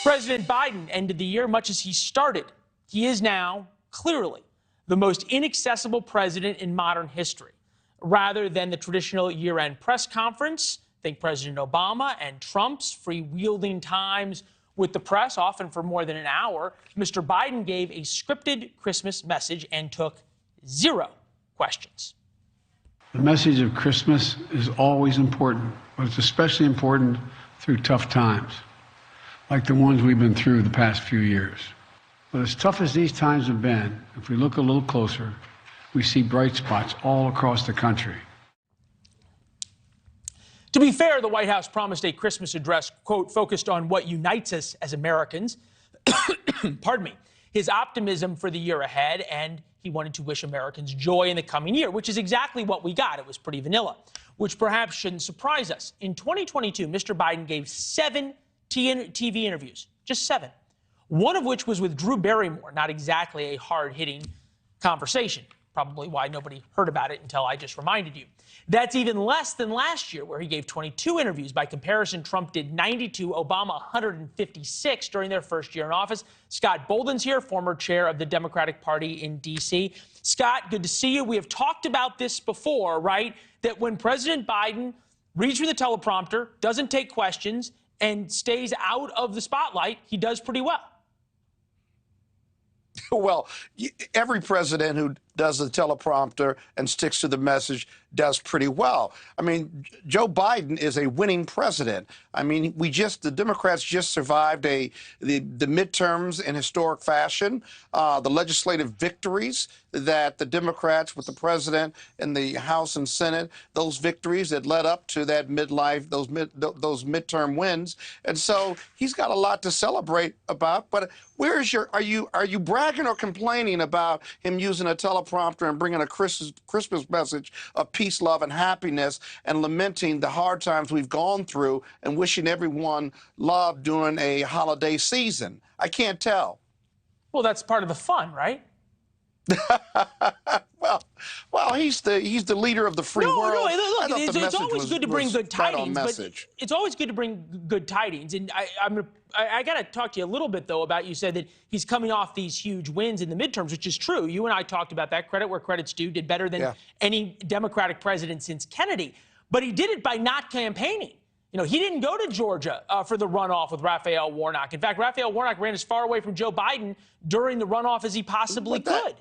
President Biden ended the year much as he started. He is now, clearly, the most inaccessible president in modern history. Rather than the traditional year-end press conference, think President Obama and Trump's freewheeling times with the press, often for more than an hour, Mr. Biden gave a scripted Christmas message and took 0 questions. The message of Christmas is always important, but it's especially important through tough times, like the ones we've been through the past few years. But as tough as these times have been, if we look a little closer, we see bright spots all across the country. To be fair, the White House promised a Christmas address, quote, focused on what unites us as Americans. Pardon me. His optimism for the year ahead, and he wanted to wish Americans joy in the coming year, which is exactly what we got. It was pretty vanilla, which perhaps shouldn't surprise us. In 2022, Mr. Biden gave 7 TV interviews, just 7, one of which was with Drew Barrymore, not exactly a hard-hitting conversation. Probably why nobody heard about it until I just reminded you. That's even less than last year, where he gave 22 interviews. By comparison, Trump did 92, Obama 156 during their first year in office. Scott Bolden's here, former chair of the Democratic Party in D.C. Scott, good to see you. We have talked about this before, right? That when President Biden reads through the teleprompter, doesn't take questions, and stays out of the spotlight, he does pretty well. Well, every president who does the teleprompter and sticks to the message does pretty well. I mean, Joe Biden is a winning president. I mean, the Democrats just survived the midterms in historic fashion. The legislative victories that the Democrats with the president in the House and Senate, those victories that led up to that those midterm wins. And so he's got a lot to celebrate about. But where is are you bragging or complaining about him using a teleprompter and bringing a Christmas message of peace, love, and happiness, and lamenting the hard times we've gone through and wishing everyone love during a holiday season? I can't tell. Well, that's part of the fun, right? well, he's the leader of the free world. No, look, it's always good to bring good tidings. But it's always good to bring good tidings. And I got to talk to you a little bit, though, about you said that he's coming off these huge wins in the midterms, which is true. You and I talked about that. Credit where credit's due. Did better than any Democratic president since Kennedy. But he did it by not campaigning. You know, he didn't go to Georgia for the runoff with Raphael Warnock. In fact, Raphael Warnock ran as far away from Joe Biden during the runoff as he possibly could.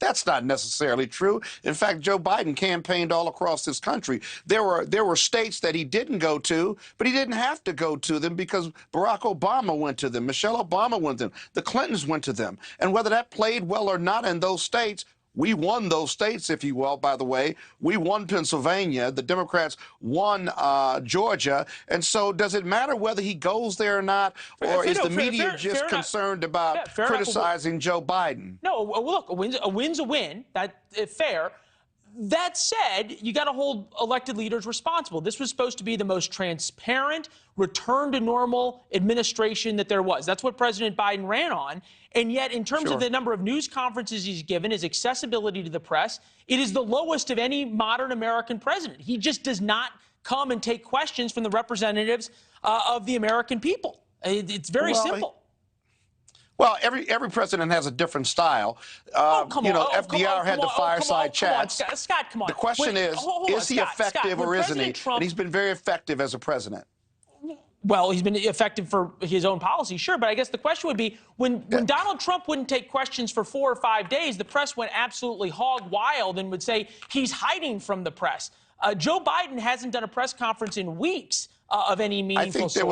That's not necessarily true. In fact, Joe Biden campaigned all across this country. There were states that he didn't go to, but he didn't have to go to them because Barack Obama went to them. Michelle Obama went to them. The Clintons went to them. And whether that played well or not in those states, we won those states, if you will, by the way. We won Pennsylvania. The Democrats won Georgia. And so does it matter whether he goes there or not? Or is the media just concerned about criticizing Joe Biden? No, look, a win's a win. That's fair. That said, you got to hold elected leaders responsible. This was supposed to be the most transparent, return to normal administration that there was. That's what President Biden ran on. And yet, in terms of the number of news conferences he's given, his accessibility to the press, it is the lowest of any modern American president. He just does not come and take questions from the representatives of the American people. It's very simple. Well, every president has a different style. FDR had the fireside chats. Scott, come on. The question is he effective or isn't he? And he's been very effective as a president. Well, he's been effective for his own policy, sure. But I guess the question would be, when Donald Trump wouldn't take questions for 4 or 5 days, the press went absolutely hog wild and would say he's hiding from the press. Joe Biden hasn't done a press conference in weeks of any meaningful sort. I think there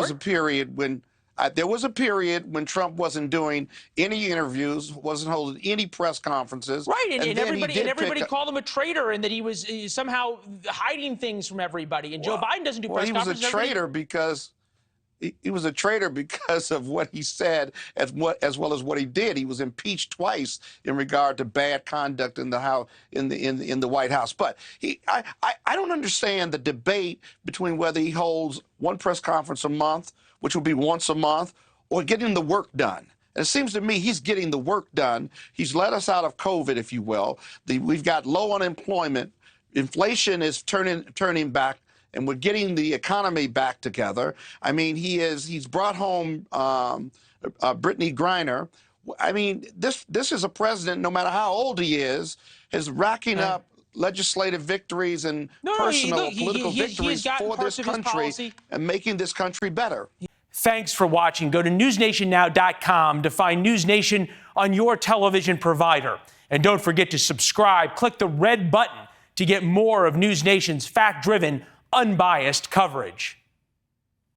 was a period when Trump wasn't doing any interviews, wasn't holding any press conferences. Right, and everybody called him a traitor and that he was somehow hiding things from everybody. And Joe Biden doesn't do press conferences. He was a traitor because he was a traitor because of what he said, as well as what he did. He was impeached twice in regard to bad conduct in the House, in the White House. But I don't understand the debate between whether he holds one press conference a month, which will be once a month, or getting the work done. And it seems to me he's getting the work done. He's let us out of COVID, if you will. We've got low unemployment. Inflation is turning back and we're getting the economy back together. I mean, he's brought home Brittany Griner. I mean, this is a president, no matter how old he is racking up legislative victories and political victories for this country and making this country better. Thanks for watching. Go to newsnationnow.com to find NewsNation on your television provider. And don't forget to subscribe. Click the red button to get more of NewsNation's fact-driven, unbiased coverage.